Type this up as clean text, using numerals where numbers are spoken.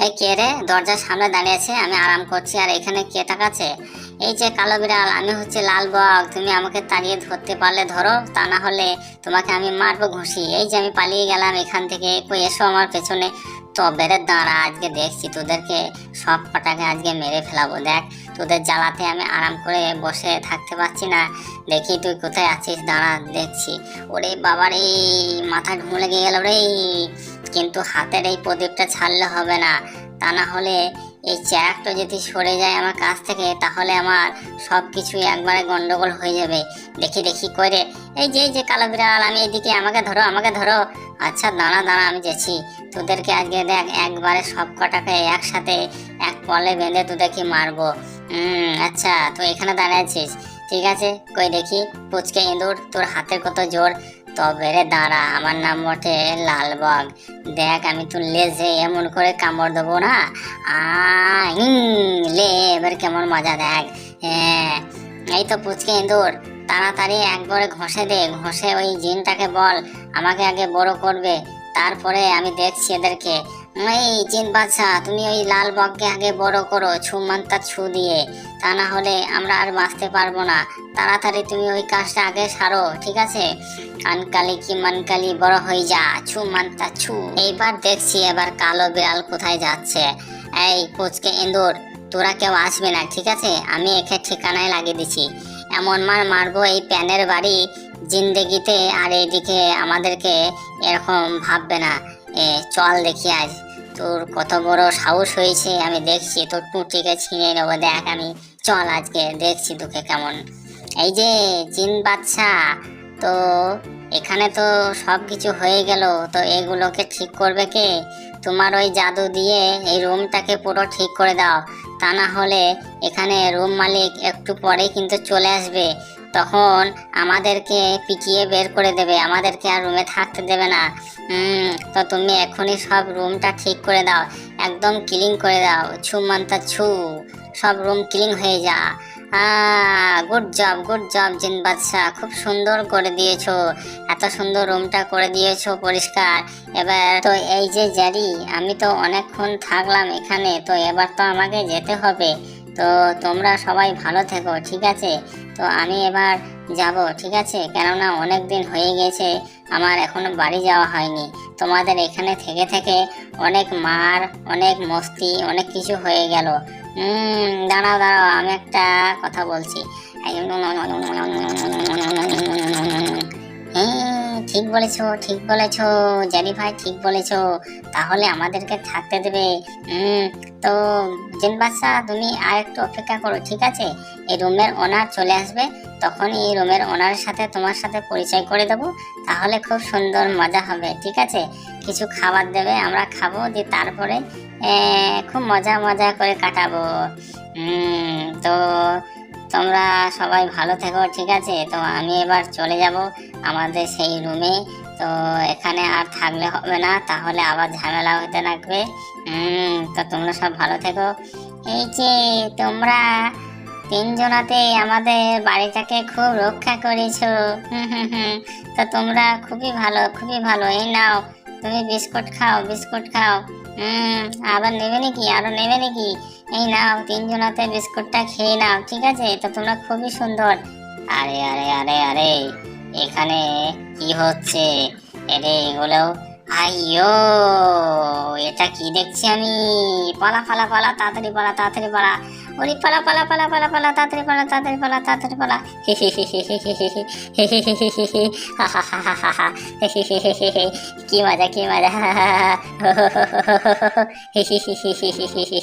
এই কে রে, দরজার সামনে দাঁড়িয়ে আছে, আমি আরাম করছি আর এখানে কে তাকাচ্ছে? এই যে কালো বিড়াল, আমি হচ্ছে লাল বক। তুমি আমাকে তাড়িয়ে ধরতে পারলে ধরো, তা না হলে তোমাকে আমি মারবো ঘুষি। এই যে আমি পালিয়ে গেলাম এখান থেকে, কই এসো আমার পেছনে। তবে রে দাঁড়া, আজকে দেখছি তোদেরকে সব কটাকে আজকে মেরে ফেলাবো। দেখ, তোদের জ্বালাতে আমি আরাম করে বসে থাকতে পারছি না। দেখি তুই কোথায় আছিস, দাঁড়া দেখছি। ওরে বাবারে, মাথা ঢুঁ লেগে গেল রে। কিন্তু হাতের এই প্রদীপটা ছাড়লে হবে না, তা না হলে এই চ্যাকটা যদি সরে যায় আমার কাছ থেকে, তাহলে আমার সব কিছুই একবারে গন্ডগোল হয়ে যাবে। দেখি দেখি করে, এই যে কালো বিড়াল, আমি এদিকে, আমাকে ধরো আমাকে ধরো। আচ্ছা দাঁড়া দাঁড়া, আমি যাচ্ছি। তোদেরকে আজকে দেখ একবারে সব কটাকে একসাথে এক পলে বেঁধে তোদেরকে মারবো। আচ্ছা, তুই এখানে দাঁড়িয়ে আছিস, ঠিক আছে। কই দেখি পুচকে ইঁদুর, তোর হাতের কত জোর। তবে রে দাঁড়া, আমার নাম বটে লালবাগ। দেখ আমি তোর লেজে এমন করে কামড় দেবো না। লে, এবার কেমন মজা দেখ। হ্যাঁ, এই তো পুচকে ইঁদুর, তাড়াতাড়ি একবারে ঘষে দে। ঘষে ওই জিনটাকে বল আমাকে আগে বড় করবে, তারপরে আমি দেখছি এদেরকে। এই জিন বাচ্চা, তুমি ওই লাল বককে আগে বড় করো ছু মান্তা ছু দিয়ে, তা না হলে আমরা আর বাঁচতে পারবো না। তাড়াতাড়ি তুমি ওই কাজটা আগে সারো, ঠিক আছে। কানকালি কি মানকালি বড় হয়ে যা, ছু মান্তা ছু। এইবার দেখছি এবার কালো বিড়াল কোথায় যাচ্ছে। এই পুচকে ইঁদুর, তোরা কেউ আসবে না, ঠিক আছে। আমি একে ঠিকানায় লাগিয়ে দিছি, এমন মার মারবো এই প্যানের বাড়ি জিন্দেগিতে আর এইদিকে আমাদেরকে এরকম ভাববে না। চল দেখি আজ তোর কত বড় সাহস হয়েছে, আমি দেখছি তোর টুটিকে ছিনিয়ে নেবো। দেখ আমি, চল আজকে দেখছি তোকে কেমন। এই যে জিন বাচ্চা, তো এখানে তো সব কিছু হয়ে গেল, তো এগুলোকে ঠিক করবে কে? তোমার ওই জাদু দিয়ে এই রুমটাকে পুরো ঠিক করে দাও, তা না হলে এখানে রুম মালিক একটু পরেই কিন্তু চলে আসবে। তখন আমাদেরকে পিটিয়ে বের করে দেবে, আমাদেরকে আর রুমে থাকতে দেবে না। তো তুমি এখনই সব রুমটা ঠিক করে দাও, একদম ক্লিন করে দাও। ছু মান্তা ছু, সব রুম ক্লিন হয়ে যা। গুড জব জিন বাদশা, খুব সুন্দর করে দিয়েছো। এত সুন্দর রুমটা করে দিয়েছো পরিষ্কার। এবার তো এই যে জারি, আমি তো অনেকক্ষণ থাকলাম এখানে, তো এবার তো আমাকে যেতে হবে। তো তোমরা সবাই ভালো থেকো, ঠিক আছে। তো আমি এবার যাব, ঠিক আছে, কেননা অনেক দিন হয়ে গেছে আমার এখনো বাড়ি যাওয়া হয়নি। তোমাদের এখানে থেকে থেকে অনেক মার, অনেক মস্তি, অনেক কিছু হয়ে গেল। দাঁড়াও দাঁড়াও, আমি একটা কথা বলছি। ঠিক বলেছো, ঠিক বলেছো জারি ভাই, ঠিক বলেছো। তাহলে আমাদেরকে থাকতে দেবে। তো জিন বাদশা, তুমি আর একটু অপেক্ষা করো, ঠিক আছে। এই রুমের ওনার চলে আসবে, তখন এই রুমের ওনারের সাথে তোমার সাথে পরিচয় করে দেবো। তাহলে খুব সুন্দর মজা হবে, ঠিক আছে। কিছু খাবার দেবে, আমরা খাবো, দিয়ে তারপরে খুব মজা মজা করে কাটাবো। তো তোমরা সবাই ভালো থেকো, ঠিক আছে। তো আমি এবার চলে যাব আমাদের সেই রুমে। তো এখানে আর থাকলে হবে না, তাহলে আবার ঝামেলা হতে লাগবে। তো তোমরা সব ভালো থেকো। এই যে তোমরা তিনজনাতে আমাদের বাড়িটাকে খুব রক্ষা করেছো। তো তোমরা খুবই ভালো, খুবই ভালো। এই নাও, তুমি বিস্কুট খাও, বিস্কুট খাও। আবার নেবে নাকি, আরো নেবে নাকি? এই নাও, তিনজনাতে বিস্কুটটা খেয়ে নাও, ঠিক আছে। তো তোমরা খুবই সুন্দর। আরে আরে আরে আরে, এখানে কি হচ্ছে? এরে এগুলো, আইয়ো, এটা কি দেখছি আমি? পালা পালা পালা, তাড়াতাড়ি পালা, তাড়াতাড়ি পালা। ওরে পালা পালা পালা পালা পালা, তাড়াতাড়ি পালা, তাড়াতাড়ি পালা, তাড়াতাড়ি পালা। হে হে হে হে হে হে হে হে হে হে হে হে, হা হা হা হা হা হা, হে হে হে হে হে হে, কি মজা কি মজা, হা হা হা হা, হে হে হে হে হে হে হে।